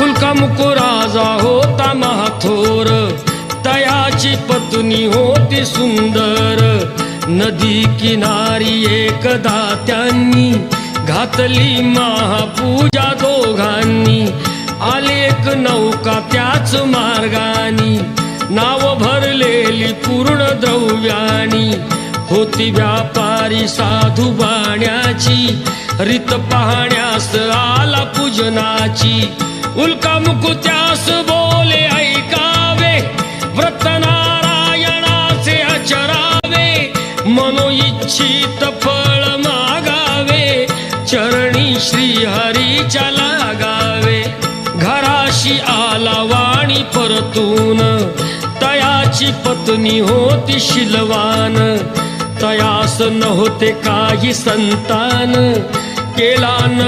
उल्कामुक राजा होता महाथोर, तयाची पत्नी होती सुंदर। नदी किनारी एकदा त्यांनी घातली महापूजा दोघांनी। आली एक नौका त्याच मार्गानी, नाव भरलेली पूर्ण द्रव्यानी। होती व्यापारी साधू बाण्याची, रीत पाहण्यास आला पूजनाची। उल्कामुक त्यास बोले ऐकावे, व्रत नारायणाचे आचरावे। मनोइच्छित फळ मागावे, चरणी श्रीहरीच्या लागावे। घराशी आला वाणी परतून, तयाची पत्नी होती शीलवान। तयास नव्हते काही संतान, केला न